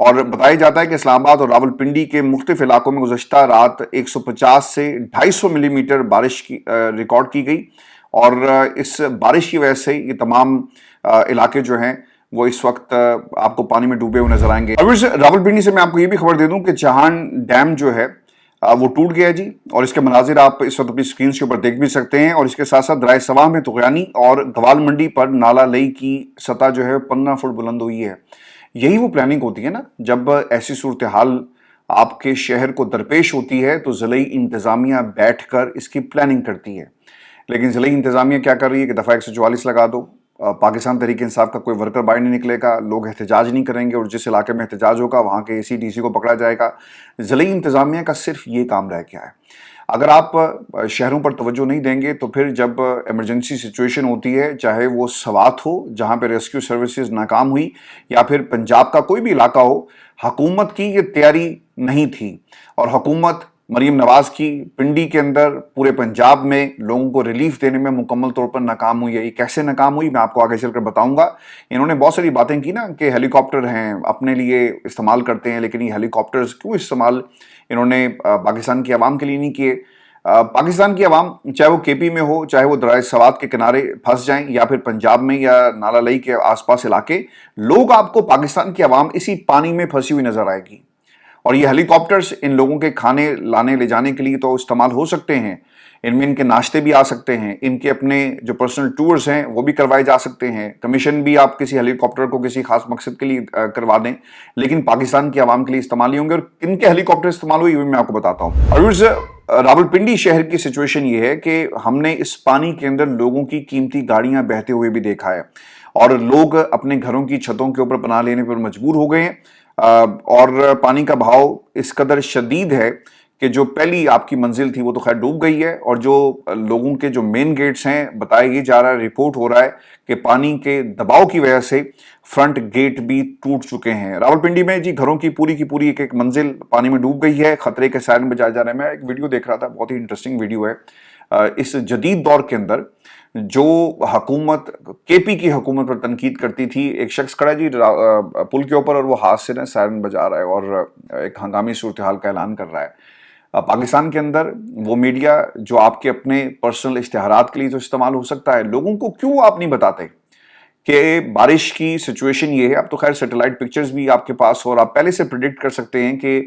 اور بتایا جاتا ہے کہ اسلام آباد اور راولپنڈی کے مختلف علاقوں میں گزشتہ رات 150 سے 250 ملی میٹر بارش کی ریکارڈ کی گئی، اور اس بارش کی وجہ سے یہ تمام علاقے جو ہیں وہ اس وقت آپ کو پانی میں ڈوبے ہوئے نظر آئیں گے۔ راولپنڈی سے میں آپ کو یہ بھی خبر دے دوں کہ چاہان ڈیم جو ہے وہ ٹوٹ گیا جی، اور اس کے مناظر آپ اس وقت اپنی سکرینز کے اوپر دیکھ بھی سکتے ہیں۔ اور اس کے ساتھ ساتھ درائے سواں میں طغیانی اور گوال منڈی پر نالہ لئی کی سطح جو ہے 15 فٹ بلند ہوئی ہے۔ یہی وہ پلاننگ ہوتی ہے نا، جب ایسی صورتحال آپ کے شہر کو درپیش ہوتی ہے تو ضلعی انتظامیہ بیٹھ کر اس کی پلاننگ کرتی ہے، لیکن ضلعی انتظامیہ کیا کر رہی ہے کہ دفعہ 144 لگا دو، پاکستان تحریک انصاف کا کوئی ورکر باہر نہیں نکلے گا، لوگ احتجاج نہیں کریں گے، اور جس علاقے میں احتجاج ہوگا وہاں کے AC DC کو پکڑا جائے گا۔ ضلعی انتظامیہ کا صرف یہ کام رہ گیا ہے۔ اگر آپ شہروں پر توجہ نہیں دیں گے تو پھر جب ایمرجنسی سچویشن ہوتی ہے، چاہے وہ سوات ہو جہاں پہ ریسکیو سروسز ناکام ہوئی، یا پھر پنجاب کا کوئی بھی علاقہ ہو، حکومت کی یہ تیاری نہیں تھی، اور حکومت مریم نواز کی پنڈی کے اندر پورے پنجاب میں لوگوں کو ریلیف دینے میں مکمل طور پر ناکام ہوئی ہے۔ یہ کیسے ناکام ہوئی میں آپ کو آگے چل کر بتاؤں گا۔ انہوں نے بہت ساری باتیں کی نا کہ ہیلی کاپٹر ہیں اپنے لیے استعمال کرتے ہیں، لیکن یہ ہیلی کاپٹرز کیوں استعمال انہوں نے پاکستان کی عوام کے لیے نہیں کیے؟ پاکستان کی عوام چاہے وہ KP میں ہو، چاہے وہ درائے سوات کے کنارے پھنس جائیں، یا پھر پنجاب میں یا نالہ لئی کے آس پاس علاقے، لوگ آپ کو پاکستان کی عوام اسی پانی میں پھنسی ہوئی نظر آئے گی۔ اور یہ ہیلی کاپٹرز ان لوگوں کے کھانے لانے لے جانے کے لیے تو استعمال ہو سکتے ہیں، ان میں ان کے ناشتے بھی آ سکتے ہیں، ان کے اپنے جو پرسنل ٹورز ہیں وہ بھی کروائے جا سکتے ہیں، کمیشن بھی آپ کسی ہیلی کاپٹر کو کسی خاص مقصد کے لیے کروا دیں، لیکن پاکستان کی عوام کے لیے استعمال نہیں ہوں گے۔ اور کن کے ہیلی کاپٹر استعمال ہوئی میں آپ کو بتاتا ہوں۔ اور راولپنڈی شہر کی سچویشن یہ ہے کہ ہم نے اس پانی کے اندر لوگوں کی قیمتی گاڑیاں بہتے ہوئے بھی دیکھا ہے، اور لوگ اپنے گھروں کی چھتوں کے اوپر پناہ لینے پر مجبور ہو گئے ہیں، اور پانی کا بہاؤ اس قدر شدید ہے کہ جو پہلی آپ کی منزل تھی وہ تو خیر ڈوب گئی ہے، اور جو لوگوں کے جو مین گیٹس ہیں بتایا یہ جا رہا ہے، رپورٹ ہو رہا ہے کہ پانی کے دباؤ کی وجہ سے فرنٹ گیٹ بھی ٹوٹ چکے ہیں۔ راولپنڈی میں جی گھروں کی پوری ایک منزل پانی میں ڈوب گئی ہے، خطرے کے سائرن بجائے جا رہے ہیں۔ میں ایک ویڈیو دیکھ رہا تھا، بہت ہی انٹرسٹنگ ویڈیو ہے۔ اس جدید دور کے اندر جو حکومت KP کی حکومت پر تنقید کرتی تھی، ایک شخص کھڑا جی پل کے اوپر اور وہ ہاتھ سے سائرن بجا رہا ہے اور ایک ہنگامی صورتحال کا اعلان کر رہا ہے۔ پاکستان کے اندر وہ میڈیا جو آپ کے اپنے پرسنل اشتہارات کے لیے تو استعمال ہو سکتا ہے، لوگوں کو کیوں آپ نہیں بتاتے کہ بارش کی سچویشن یہ ہے؟ اب تو خیر سیٹلائٹ پکچرز بھی آپ کے پاس ہو اور آپ پہلے سے پریڈکٹ کر سکتے ہیں کہ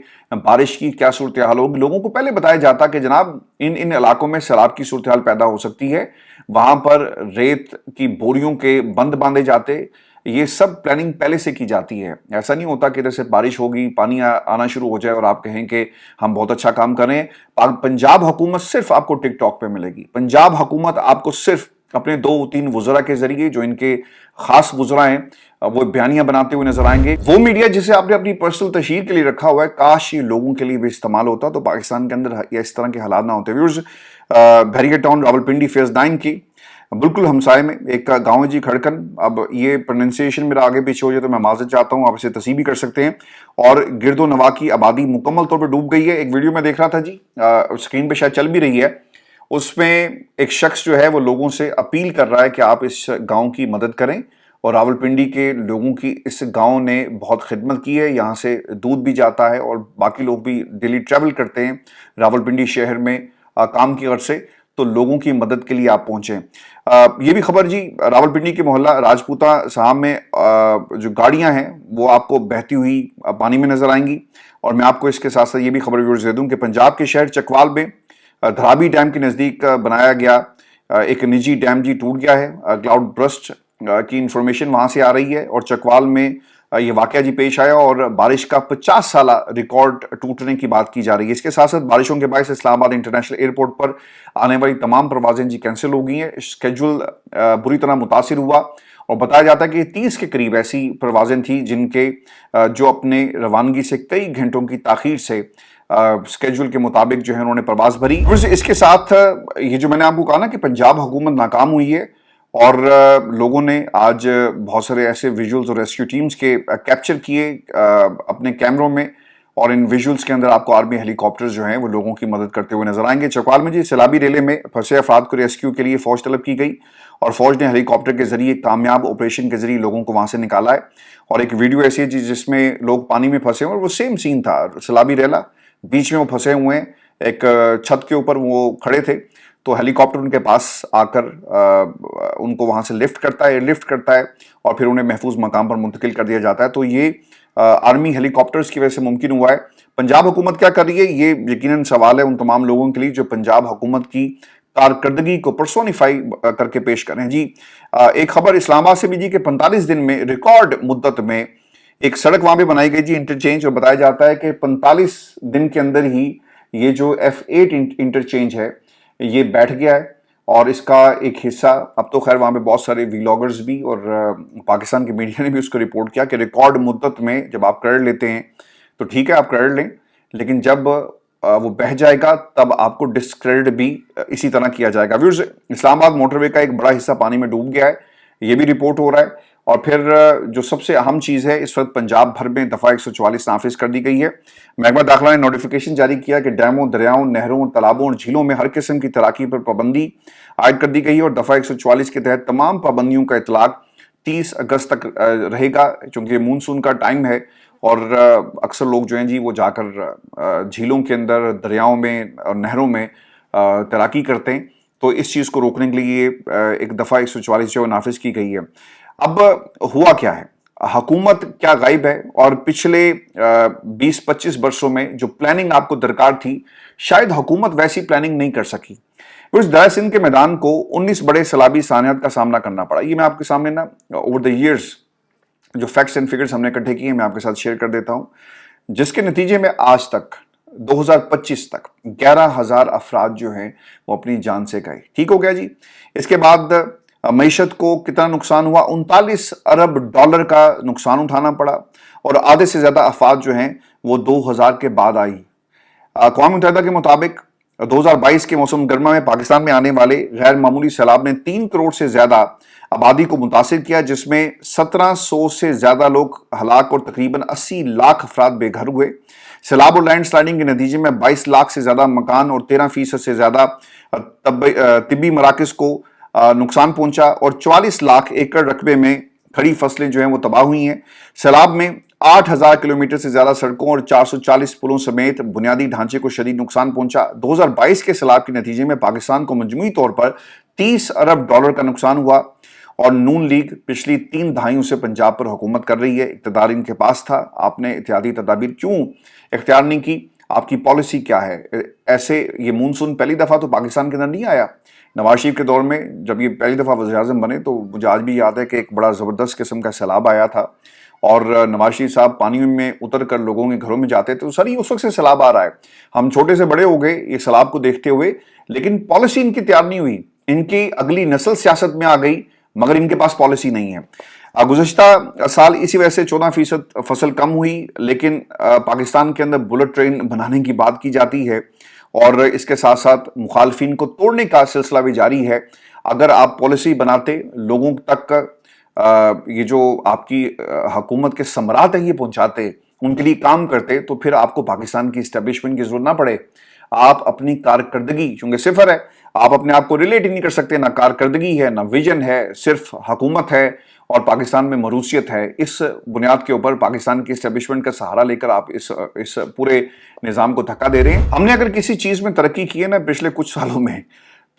بارش کی کیا صورتحال ہوگی۔ لوگوں کو پہلے بتایا جاتا کہ جناب ان علاقوں میں سیلاب کی صورتحال پیدا ہو سکتی ہے، وہاں پر ریت کی بوریوں کے بند باندھے جاتے، یہ سب پلاننگ پہلے سے کی جاتی ہے۔ ایسا نہیں ہوتا کہ ادھر سے بارش ہوگی، پانی آنا شروع ہو جائے اور آپ کہیں کہ ہم بہت اچھا کام کر رہے ہیں۔ پنجاب حکومت صرف آپ کو ٹک ٹاک پہ ملے گی، پنجاب حکومت آپ کو صرف اپنے 2-3 وزراء کے ذریعے جو ان کے خاص وزراء ہیں وہ بیانیاں بناتے ہوئے نظر آئیں گے۔ وہ میڈیا جسے آپ نے اپنی پرسنل تشہیر کے لیے رکھا ہوا ہے، کاش یہ لوگوں کے لیے بھی استعمال ہوتا تو پاکستان کے اندر یہ اس طرح کے حالات نہ ہوتے۔ ویورز، بیریگیٹ ٹاؤن راولپنڈی فیز 9 کی بالکل ہمسائے میں ایک گاؤں ہے جی کھڑکن۔ اب یہ پروننسیشن میرا آگے پیچھے ہو جائے تو میں معذرت چاہتا ہوں، آپ اسے تصحیح بھی کر سکتے ہیں۔ اور گرد و نواح کی آبادی مکمل طور پر ڈوب گئی ہے۔ ایک ویڈیو میں دیکھ رہا تھا جی، اسکرین پہ شاید چل بھی رہی ہے، اس میں ایک شخص جو ہے وہ لوگوں سے اپیل کر رہا ہے کہ آپ اس گاؤں کی مدد کریں، اور راولپنڈی کے لوگوں کی اس گاؤں نے بہت خدمت کی ہے، یہاں سے دودھ بھی جاتا ہے اور باقی لوگ بھی ڈیلی ٹریول کرتے ہیں راولپنڈی شہر میں کام کی غرض سے، تو لوگوں کی مدد کے لیے آپ پہنچیں۔ یہ بھی خبر جی، راولپنڈی کے محلہ راجپوتا صاحب میں جو گاڑیاں ہیں وہ آپ کو بہتی ہوئی پانی میں نظر آئیں گی۔ اور میں آپ کو اس کے ساتھ ساتھ یہ بھی خبر ویورز دے دوں کہ پنجاب کے شہر چکوال میں دھرابی ڈیم کے نزدیک بنایا گیا ایک نجی ڈیم جی ٹوٹ گیا ہے۔ کلاؤڈ برسٹ کی انفارمیشن وہاں سے آ رہی ہے، اور چکوال میں یہ واقعہ جی پیش آیا، اور بارش کا 50 سالہ ریکارڈ ٹوٹنے کی بات کی جا رہی ہے۔ اس کے ساتھ ساتھ بارشوں کے باعث اسلام آباد انٹرنیشنل ایئرپورٹ پر آنے والی تمام پروازیں جی کینسل ہو گئی ہیں، اسکیجول بری طرح متاثر ہوا، اور بتایا جاتا ہے کہ 30 کے قریب ایسی پروازیں تھیں جن کے جو اپنے روانگی سے کئی گھنٹوں کی تاخیر سے اسکیجول کے مطابق جو ہے انہوں نے پرواز بھری۔ اس کے ساتھ یہ جو میں نے آپ کو کہا نا کہ پنجاب حکومت ناکام ہوئی ہے، اور لوگوں نے آج بہت سارے ایسے ویژولز اور ریسکیو ٹیمز کے کیپچر کیے اپنے کیمروں میں، اور ان ویژولز کے اندر آپ کو آرمی ہیلی کاپٹرز جو ہیں وہ لوگوں کی مدد کرتے ہوئے نظر آئیں گے۔ چوکال میں جی سیلابی ریلے میں پھنسے افراد کو ریسکیو کے لیے فوج طلب کی گئی اور فوج نے ہیلی کاپٹر کے ذریعے کامیاب آپریشن کے ذریعے لوگوں کو وہاں سے نکالا ہے، اور ایک ویڈیو ایسی ہے جس میں لوگ پانی میں پھنسے ہوئے، اور وہ سیم سین تھا، سیلابی ریلا بیچ میں وہ پھنسے ہوئے ہیں، ایک چھت کے اوپر وہ کھڑے تھے، تو ہیلی کاپٹر ان کے پاس آ کر ان کو وہاں سے لفٹ کرتا ہے اور پھر انہیں محفوظ مقام پر منتقل کر دیا جاتا ہے۔ تو یہ آرمی ہیلی کاپٹرز کی وجہ سے ممکن ہوا ہے۔ پنجاب حکومت کیا کر رہی ہے، یہ یقیناً سوال ہے ان تمام لوگوں کے لیے جو پنجاب حکومت کی کارکردگی کو پرسونیفائی کر کے پیش کریں۔ جی ایک خبر اسلام آباد سے بھی جی کہ 45 دن میں ریکارڈ مدت میں ایک سڑک وہاں پہ بنائی گئی جی انٹرچینج، اور بتایا جاتا ہے کہ 45 دن کے اندر ہی یہ جو F8 انٹرچینج ہے یہ بیٹھ گیا ہے، اور اس کا ایک حصہ اب تو خیر وہاں پہ بہت سارے ویلاگرز بھی اور پاکستان کی میڈیا نے بھی اس کو رپورٹ کیا کہ ریکارڈ مدت میں جب آپ کریڈٹ لیتے ہیں تو ٹھیک ہے آپ کریڈٹ لیں، لیکن جب وہ بہہ جائے گا تب آپ کو ڈسکریڈٹ بھی اسی طرح کیا جائے گا۔ ویورز، اسلام آباد موٹر وے کا ایک بڑا حصہ پانی میں ڈوب گیا ہے، یہ بھی رپورٹ ہو رہا ہے، اور پھر جو سب سے اہم چیز ہے اس وقت پنجاب بھر میں دفعہ 144 نافذ کر دی گئی ہے۔ محکمہ داخلہ نے نوٹیفیکیشن جاری کیا کہ ڈیموں، دریاؤں، نہروں، تالابوں اور جھیلوں میں ہر قسم کی تیراکی پر پابندی عائد کر دی گئی ہے، اور دفعہ 144 کے تحت تمام پابندیوں کا اطلاق 30 اگست تک رہے گا، چونکہ مونسون کا ٹائم ہے اور اکثر لوگ جو ہیں جی وہ جا کر جھیلوں کے اندر، دریاؤں میں اور نہروں میں تیراکی کرتے ہیں، تو اس چیز کو روکنے کے لیے ایک دفعہ 144 جو نافذ کی گئی ہے۔ اب ہوا کیا ہے، حکومت کیا غائب ہے، اور پچھلے 20-25 برسوں میں جو پلاننگ آپ کو درکار تھی شاید حکومت ویسی پلاننگ نہیں کر سکی۔ اس دریا سندھ کے میدان کو 19 بڑے سیلابی سانحات کا سامنا کرنا پڑا۔ یہ میں آپ کے سامنے نا اوور دا ایئرز جو فیکٹس اینڈ فگرز ہم نے اکٹھے کیے ہیں میں آپ کے ساتھ شیئر کر دیتا ہوں، جس کے نتیجے میں آج تک 2025 تک 11,000 افراد جو ہیں وہ اپنی جان سے گئے۔ ٹھیک ہو گیا جی۔ اس کے بعد معیشت کو کتنا نقصان ہوا، 39 ارب ڈالر کا نقصان اٹھانا پڑا، اور آدھے سے زیادہ افراد جو ہیں وہ 2000 کے بعد آئی۔ اقوام متحدہ کے مطابق 2022 کے موسم گرما میں پاکستان میں آنے والے غیر معمولی سیلاب نے 3 کروڑ سے زیادہ آبادی کو متاثر کیا، جس میں 1700 سے زیادہ لوگ ہلاک اور تقریباً 80 لاکھ افراد بے گھر ہوئے۔ سیلاب اور لینڈ سلائڈنگ کے نتیجے میں 22 لاکھ سے زیادہ مکان اور 13% سے زیادہ طبی مراکز کو نقصان پہنچا، اور 44 لاکھ ایکڑ رقبے میں کھڑی فصلیں جو ہیں وہ تباہ ہوئی ہیں۔ سیلاب میں 8,000 کلومیٹر سے زیادہ سڑکوں اور 440 پلوں سمیت بنیادی ڈھانچے کو شدید نقصان پہنچا۔ 2022 کے سیلاب کے نتیجے میں پاکستان کو مجموعی طور پر 30 ارب ڈالر کا نقصان ہوا، اور نون لیگ پچھلی 3 دہائیوں سے پنجاب پر حکومت کر رہی ہے، اقتدار ان کے پاس تھا، آپ نے احتیاطی تدابیر کیوں اختیار نہیں کی، آپ کی پالیسی کیا ہے؟ ایسے یہ مونسون پہلی دفعہ تو پاکستان کے اندر نہیں آیا۔ نواز شریف کے دور میں جب یہ پہلی دفعہ وزیر اعظم بنے تو مجھے آج بھی یاد ہے کہ ایک بڑا زبردست قسم کا سیلاب آیا تھا، اور نواز شریف صاحب پانی میں اتر کر لوگوں کے گھروں میں جاتے تھے، تو سر یہ اس وقت سے سیلاب آ رہا ہے، ہم چھوٹے سے بڑے ہو گئے یہ سیلاب کو دیکھتے ہوئے، لیکن پالیسی ان کی تیار نہیں ہوئی، ان کی اگلی نسل سیاست میں آ گئی مگر ان کے پاس پالیسی نہیں ہے۔ گزشتہ سال اسی وجہ سے 14% فصل کم ہوئی، لیکن پاکستان کے اندر بلٹ ٹرین بنانے کی بات کی جاتی ہے، اور اس کے ساتھ ساتھ مخالفین کو توڑنے کا سلسلہ بھی جاری ہے۔ اگر آپ پالیسی بناتے، لوگوں تک یہ جو آپ کی حکومت کے ثمرات ہیں یہ پہنچاتے، ان کے لیے کام کرتے، تو پھر آپ کو پاکستان کی اسٹیبلشمنٹ کی ضرورت نہ پڑے۔ آپ اپنی کارکردگی چونکہ صفر ہے، آپ اپنے آپ کو ریلیٹ ہی نہیں کر سکتے، نہ کارکردگی ہے، نہ ویژن ہے، صرف حکومت ہے اور پاکستان میں مروثیت ہے۔ اس بنیاد کے اوپر پاکستان کی اسٹیبلشمنٹ کا سہارا لے کر آپ اس پورے نظام کو دھکا دے رہے ہیں۔ ہم نے اگر کسی چیز میں ترقی کی ہے نا پچھلے کچھ سالوں میں،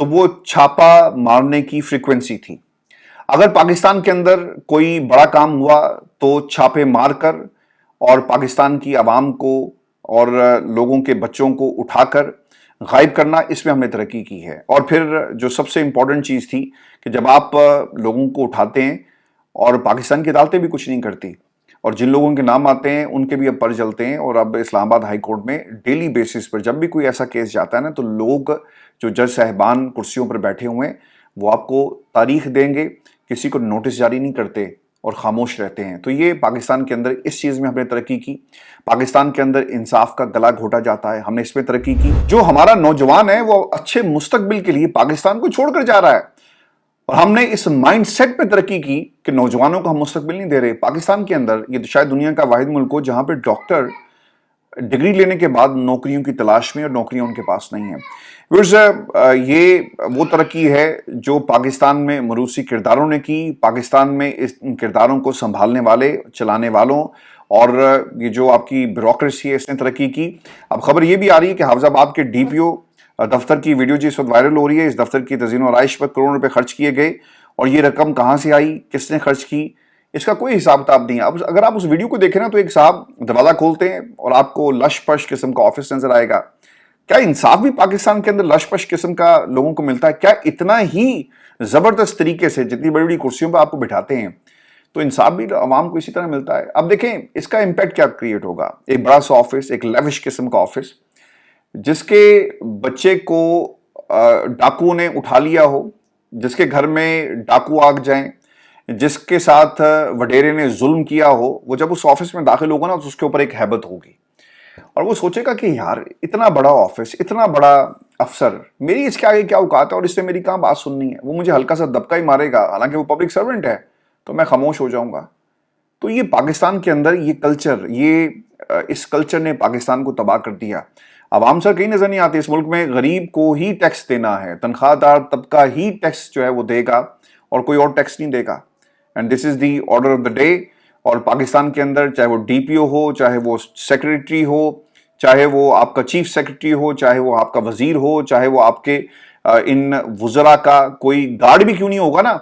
تو وہ چھاپا مارنے کی فریکوینسی تھی۔ اگر پاکستان کے اندر کوئی بڑا کام ہوا تو چھاپے مار کر اور پاکستان کی عوام کو اور لوگوں کے بچوں کو اٹھا کر غائب کرنا، اس میں ہم نے ترقی کی ہے۔ اور پھر جو سب سے امپورٹنٹ چیز تھی کہ جب آپ لوگوں کو اٹھاتے ہیں اور پاکستان کی عدالتیں بھی کچھ نہیں کرتی، اور جن لوگوں کے نام آتے ہیں ان کے بھی اب پر جلتے ہیں، اور اب اسلام آباد ہائی کورٹ میں ڈیلی بیسس پر جب بھی کوئی ایسا کیس جاتا ہے نا تو لوگ جو جج صاحبان کرسیوں پر بیٹھے ہوئے ہیں وہ آپ کو تاریخ دیں گے، کسی کو نوٹس جاری نہیں کرتے اور خاموش رہتے ہیں۔ تو یہ پاکستان کے اندر اس چیز میں ہم نے ترقی کی، پاکستان کے اندر انصاف کا گلا گھوٹا جاتا ہے، ہم نے اس میں ترقی کی۔ جو ہمارا نوجوان ہے وہ اچھے مستقبل کے لیے پاکستان کو چھوڑ کر جا رہا ہے، اور ہم نے اس مائنڈ سیٹ پہ ترقی کی کہ نوجوانوں کو ہم مستقبل نہیں دے رہے۔ پاکستان کے اندر یہ تو شاید دنیا کا واحد ملک ہو جہاں پہ ڈاکٹر ڈگری لینے کے بعد نوکریوں کی تلاش میں اور نوکریاں ان کے پاس نہیں ہیں. ویورز، یہ وہ ترقی ہے جو پاکستان میں موروثی کرداروں نے کی، پاکستان میں ان کرداروں کو سنبھالنے والے، چلانے والوں اور یہ جو آپ کی بیوروکریسی ہے اس نے ترقی کی. اب خبر یہ بھی آ رہی ہے کہ حافظ آباد کے ڈی پی او دفتر کی ویڈیو جی اس وقت وائرل ہو رہی ہے. اس دفتر کی تزئین و آرائش پر کروڑوں روپے خرچ کیے گئے اور یہ رقم کہاں سے آئی، کس نے خرچ کی، اس کا کوئی حساب کتاب نہیں ہے. اب اگر آپ اس ویڈیو کو دیکھیں نا تو ایک صاحب دروازہ کھولتے ہیں اور آپ کو لش پش قسم کا آفس نظر آئے گا. کیا انصاف بھی پاکستان کے اندر لش پش قسم کا لوگوں کو ملتا ہے؟ کیا اتنا ہی زبردست طریقے سے جتنی بڑی بڑی کرسیوں پہ آپ کو بٹھاتے ہیں تو انصاف بھی عوام کو اسی طرح ملتا ہے؟ اب دیکھیں اس کا امپیکٹ کیا کریٹ ہوگا. ایک بڑا سا آفس، ایک لیوش قسم کا آفس، جس کے بچے کو ڈاکوؤں نے اٹھا لیا ہو، جس کے گھر میں ڈاکو آگ جائیں، جس کے ساتھ وڈیرے نے ظلم کیا ہو، وہ جب اس آفس میں داخل ہوگا نا تو اس کے اوپر ایک ہیبت ہوگی اور وہ سوچے گا کہ یار اتنا بڑا آفس، اتنا بڑا افسر، میری اس کے آگے کیا اوقات ہے اور اس نے میری کہاں بات سننی ہے. وہ مجھے ہلکا سا دبکا ہی مارے گا، حالانکہ وہ پبلک سرونٹ ہے، تو میں خاموش ہو جاؤں گا. تو یہ پاکستان کے اندر یہ کلچر، اس کلچر نے پاکستان کو تباہ کر دیا. عوام سر کہیں نظر نہیں آتے. اس ملک میں غریب کو ہی ٹیکس دینا ہے، تنخواہ دار طبقہ ہی ٹیکس جو ہے وہ دے گا اور کوئی اور ٹیکس نہیں دے گا. And this is the order of the day. اور پاکستان کے اندر چاہے وہ ڈی پی او ہو، چاہے وہ سیکریٹری ہو، چاہے وہ آپ کا چیف سیکریٹری ہو، چاہے وہ آپ کا وزیر ہو، چاہے وہ آپ کے ان وزراء کا کوئی گارڈ بھی کیوں نہیں ہوگا نا،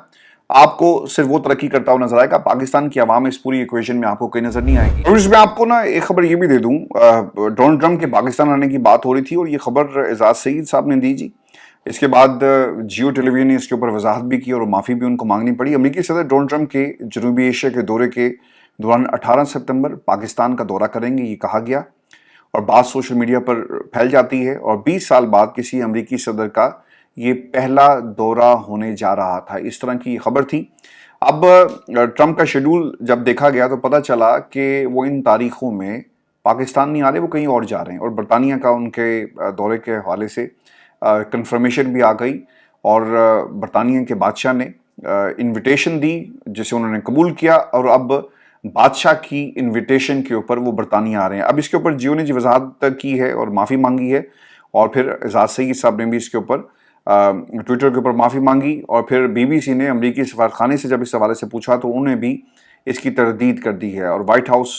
آپ کو صرف وہ ترقی کرتا ہوا نظر آئے گا. پاکستان کی عوام اس پوری ایکویشن میں آپ کو کوئی نظر نہیں آئے گی. اور اس میں آپ کو نا ایک خبر یہ بھی دے دوں، ڈونلڈ ٹرمپ کے پاکستان آنے کی بات ہو رہی تھی اور یہ خبر اعزاز سعید صاحب نے دی جی. اس کے بعد جیو ٹیلی ویژن نے اس کے اوپر وضاحت بھی کی اور معافی بھی ان کو مانگنی پڑی. امریکی صدر ڈونلڈ ٹرمپ کے جنوبی ایشیا کے دورے کے دوران 18 ستمبر پاکستان کا دورہ کریں گے، یہ کہا گیا اور بات سوشل میڈیا پر پھیل جاتی ہے. اور 20 سال بعد کسی امریکی صدر کا یہ پہلا دورہ ہونے جا رہا تھا، اس طرح کی خبر تھی. اب ٹرمپ کا شیڈول جب دیکھا گیا تو پتہ چلا کہ وہ ان تاریخوں میں پاکستان نہیں آ رہے، وہ کہیں اور جا رہے ہیں. اور برطانیہ کا ان کے دورے کے حوالے سے کنفرمیشن بھی آ گئی اور برطانیہ کے بادشاہ نے انویٹیشن دی جسے انہوں نے قبول کیا اور اب بادشاہ کی انویٹیشن کے اوپر وہ برطانیہ آ رہے ہیں. اب اس کے اوپر جیو نے وضاحت کی ہے اور معافی مانگی ہے اور پھر اعزاز سعید صاحب نے بھی اس کے اوپر ٹویٹر کے اوپر معافی مانگی اور پھر بی بی سی نے امریکی سفارتخانے سے جب اس حوالے سے پوچھا تو انہوں نے بھی اس کی تردید کر دی ہے اور وائٹ ہاؤس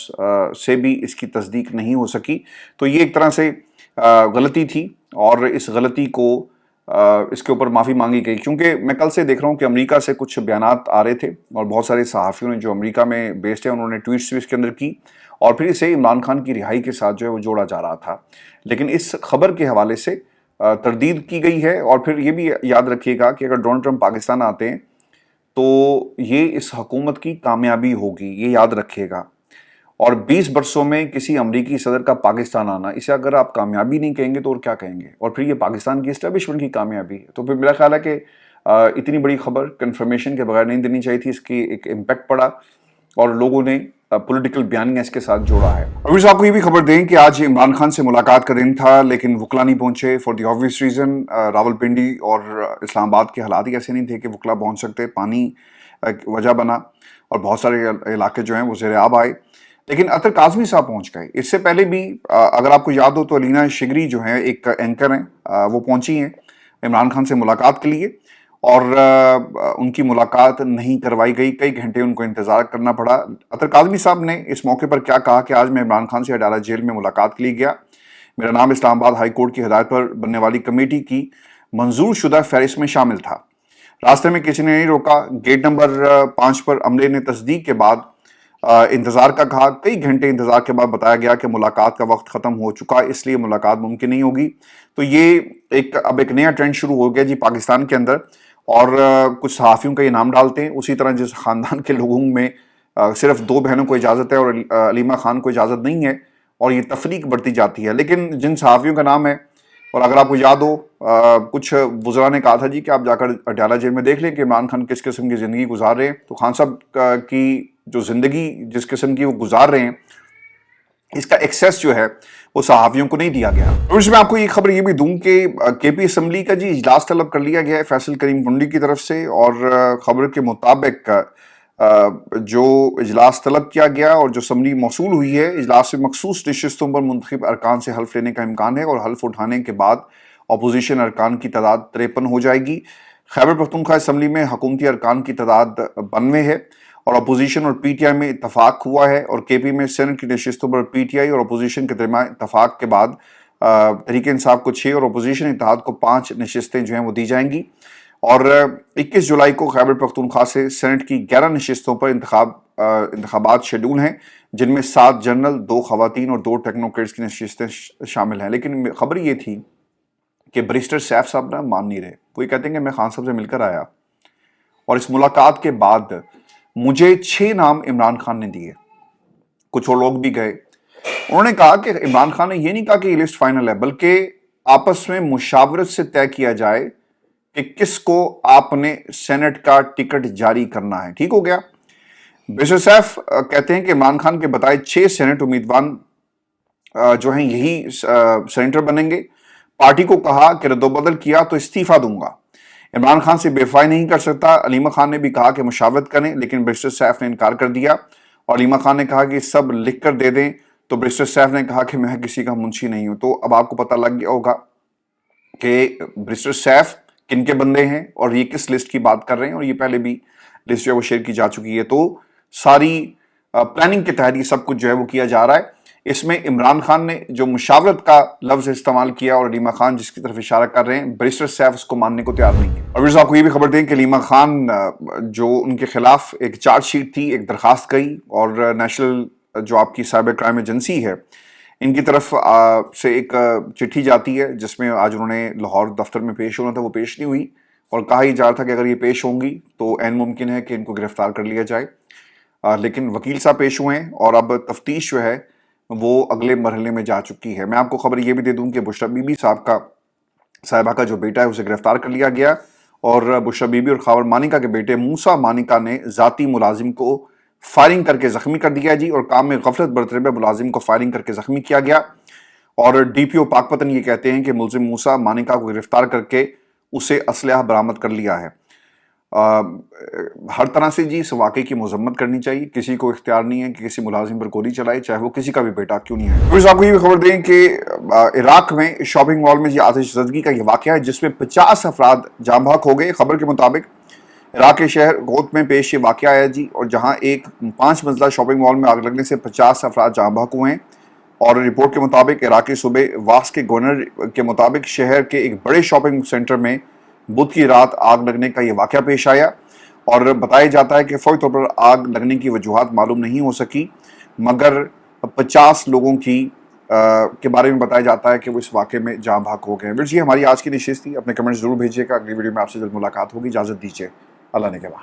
سے بھی اس کی تصدیق نہیں ہو سکی. تو یہ ایک طرح سے غلطی تھی اور اس غلطی کو اس کے اوپر معافی مانگی گئی. کیونکہ میں کل سے دیکھ رہا ہوں کہ امریکہ سے کچھ بیانات آ رہے تھے اور بہت سارے صحافیوں نے جو امریکہ میں بیسڈ ہیں انہوں نے ٹویٹس بھی اس کے اندر کی اور پھر اسے عمران خان کی رہائی کے ساتھ جو ہے وہ جوڑا جا رہا تھا. لیکن اس خبر کے حوالے سے تردید کی گئی ہے. اور پھر یہ بھی یاد رکھیے گا کہ اگر ڈونلڈ ٹرمپ پاکستان آتے ہیں تو یہ اس حکومت کی کامیابی ہوگی، یہ یاد رکھیے گا. اور 20 برسوں میں کسی امریکی صدر کا پاکستان آنا، اسے اگر آپ کامیابی نہیں کہیں گے تو اور کیا کہیں گے؟ اور پھر یہ پاکستان کی اسٹیبلشمنٹ کی کامیابی ہے. تو پھر میرا خیال ہے کہ اتنی بڑی خبر کنفرمیشن کے بغیر نہیں دینی چاہیے تھی. اس کی ایک امپیکٹ پڑا اور لوگوں نے پولیٹیکل بیانیہ اس کے ساتھ جوڑا ہے. اور پھر آپ کو یہ بھی خبر دیں کہ آج عمران خان سے ملاقات کا دن تھا لیکن وکلا نہیں پہنچے for the obvious reason. Rawalpindi اور اسلام آباد کے حالات ہی ایسے نہیں تھے کہ وکلا پہنچ سکتے، پانی وجہ بنا اور بہت سارے علاقے جو ہیں وہ زیر آب آئے. لیکن اطہر کاظمی صاحب پہنچ گئے. اس سے پہلے بھی اگر آپ کو یاد ہو تو علینا شگری جو ہیں ایک اینکر ہیں، وہ پہنچی ہیں عمران خان سے ملاقات کے لیے اور ان کی ملاقات نہیں کروائی گئی. کئی گھنٹے ان کو انتظار کرنا پڑا. اطہر کاظمی صاحب نے اس موقع پر کیا کہا کہ آج میں عمران خان سے اڈالہ جیل میں ملاقات کے لیے گیا. میرا نام اسلام آباد ہائی کورٹ کی ہدایت پر بننے والی کمیٹی کی منظور شدہ فہرست میں شامل تھا. راستے میں کسی نے نہیں روکا. گیٹ نمبر 5 پر عملے نے تصدیق کے بعد انتظار کا کہا. کئی گھنٹے انتظار کے بعد بتایا گیا کہ ملاقات کا وقت ختم ہو چکا، اس لیے ملاقات ممکن نہیں ہوگی. تو یہ اب ایک نیا ٹرینڈ شروع ہو گیا جی پاکستان کے اندر. اور کچھ صحافیوں کا یہ نام ڈالتے ہیں. اسی طرح جس خاندان کے لوگوں میں صرف 2 بہنوں کو اجازت ہے اور علیمہ خان کو اجازت نہیں ہے اور یہ تفریق بڑھتی جاتی ہے. لیکن جن صحافیوں کا نام ہے، اور اگر آپ کو یاد ہو کچھ وزراء نے کہا تھا جی کہ آپ جا کر اڈیالہ جیل میں دیکھ لیں کہ عمران خان کس قسم کی زندگی گزار رہے ہیں. تو خان صاحب کی جو زندگی جس قسم کی وہ گزار رہے ہیں اس کا ایکسیس جو ہے وہ صحافیوں کو نہیں دیا گیا. اور اس میں آپ کو یہ خبر یہ بھی دوں کہ کے پی اسمبلی کا جی اجلاس طلب کر لیا گیا ہے فیصل کریم کنڈی کی طرف سے. اور خبر کے مطابق جو اجلاس طلب کیا گیا اور جو اسمبلی موصول ہوئی ہے، اجلاس میں مخصوص نشستوں پر منتخب ارکان سے حلف لینے کا امکان ہے، اور حلف اٹھانے کے بعد اپوزیشن ارکان کی تعداد 53 ہو جائے گی۔ خیبر پختونخوا اسمبلی میں حکومتی ارکان کی تعداد 92 ہے، اور اپوزیشن اور پی ٹی آئی میں اتفاق ہوا ہے، اور کے پی میں سینٹ کی نشستوں پر پی ٹی آئی اور اپوزیشن کے درمیان اتفاق کے بعد تحریک انصاف کو 6 اور اپوزیشن اتحاد کو 5 نشستیں جو ہیں وہ دی جائیں گی، اور 21 جولائی کو خیبر پختونخوا سے سینٹ کی 11 نشستوں پر انتخابات شیڈول ہیں، جن میں 7 جنرل، 2 خواتین اور 2 ٹیکنوکریٹس کی نشستیں شامل ہیں۔ لیکن خبر یہ تھی کہ بیرسٹر سیف صاحب نا مان نہیں رہے، وہ یہ کہتے ہیں کہ میں خان صاحب سے مل کر آیا، اور اس ملاقات کے بعد مجھے 6 نام عمران خان نے دیے، کچھ اور لوگ بھی گئے۔ انہوں نے کہا کہ عمران خان نے یہ نہیں کہا کہ یہ لسٹ فائنل ہے، بلکہ آپس میں مشاورت سے طے کیا جائے کہ کس کو آپ نے سینٹ کا ٹکٹ جاری کرنا ہے۔ ٹھیک ہو گیا۔ بیرسٹر سیف کہتے ہیں کہ عمران خان کے بتائے 6 سینٹ امیدوار جو ہیں یہی سینیٹر بنیں گے۔ پارٹی کو کہا کہ رد و بدل کیا تو استعفیٰ دوں گا۔ عمران خان سے بے وفائی نہیں کر سکتا۔ علیمہ خان نے بھی کہا کہ مشاورت کریں، لیکن بیرسٹر سیف نے انکار کر دیا، اور علیمہ خان نے کہا کہ سب لکھ کر دے دیں، تو بیرسٹر سیف نے کہا کہ میں کسی کا منشی نہیں ہوں۔ تو اب آپ کو پتہ لگ گیا ہوگا کہ بیرسٹر سیف کن کے بندے ہیں اور یہ کس لسٹ کی بات کر رہے ہیں، اور یہ پہلے بھی لسٹ جو ہے وہ شیئر کی جا چکی ہے۔ تو ساری پلاننگ کے تحت یہ سب کچھ جو ہے وہ کیا جا رہا ہے۔ اس میں عمران خان نے جو مشاورت کا لفظ استعمال کیا، اور علیمہ خان جس کی طرف اشارہ کر رہے ہیں، بیرسٹر سیف اس کو ماننے کو تیار نہیں ہے۔ اور ویئرز آپ کو یہ بھی خبر دیں کہ علیمہ خان جو ان کے خلاف ایک چارج شیٹ تھی، ایک درخواست گئی، اور نیشنل جو آپ کی سائبر کرائم ایجنسی ہے، ان کی طرف سے ایک چٹھی جاتی ہے، جس میں آج انہوں نے لاہور دفتر میں پیش ہونا تھا، وہ پیش نہیں ہوئی، اور کہا ہی جا رہا تھا کہ اگر یہ پیش ہوں گی تو عین ممکن ہے کہ ان کو گرفتار کر لیا جائے، لیکن وکیل صاحب پیش ہوئے ہیں، اور اب تفتیش جو ہے وہ اگلے مرحلے میں جا چکی ہے۔ میں آپ کو خبر یہ بھی دے دوں کہ بشرا بی بی صاحبہ کا جو بیٹا ہے اسے گرفتار کر لیا گیا، اور بشرا بی بی اور خاور مانیکا کے بیٹے موسیٰ مانیکا نے ذاتی ملازم کو فائرنگ کر کے زخمی کر دیا جی، اور کام میں غفلت برتنے میں ملازم کو فائرنگ کر کے زخمی کیا گیا، اور ڈی پی او پاک پتن یہ کہتے ہیں کہ ملزم موسیٰ مانیکا کو گرفتار کر کے اسے اسلحہ برآمد کر لیا ہے۔ ہر طرح سے جی اس واقعے کی مذمت کرنی چاہیے، کسی کو اختیار نہیں ہے کہ کسی ملازم پر گولی چلائے، چاہے وہ کسی کا بھی بیٹا کیوں نہیں ہے۔ پھر آپ کو یہ بھی خبر دیں کہ عراق میں شاپنگ مال میں یہ آتش زدگی کا یہ واقعہ ہے، جس میں 50 افراد جاں بحق ہو گئے۔ خبر کے مطابق عراق کے شہر غوط میں پیش یہ واقعہ آیا جی، اور جہاں ایک 5 منزلہ شاپنگ مال میں آگ لگنے سے 50 افراد جاں بحق ہوئے ہیں، اور رپورٹ کے مطابق عراقی صوبے واس کے گورنر کے مطابق شہر کے ایک بڑے شاپنگ سینٹر میں بدھ کی رات آگ لگنے کا یہ واقعہ پیش آیا، اور بتایا جاتا ہے کہ فوری طور پر آگ لگنے کی وجوہات معلوم نہیں ہو سکی، مگر 50 لوگوں کے بارے میں بتایا جاتا ہے کہ وہ اس واقعے میں جاں بحق ہو گئے ہیں۔ یہ ہماری آج کی نشست تھی، اپنے کمنٹس ضرور بھیجیے گا، اگلی ویڈیو میں آپ سے جلد ملاقات ہوگی، اجازت دیجیے، اللہ نے کے بعد۔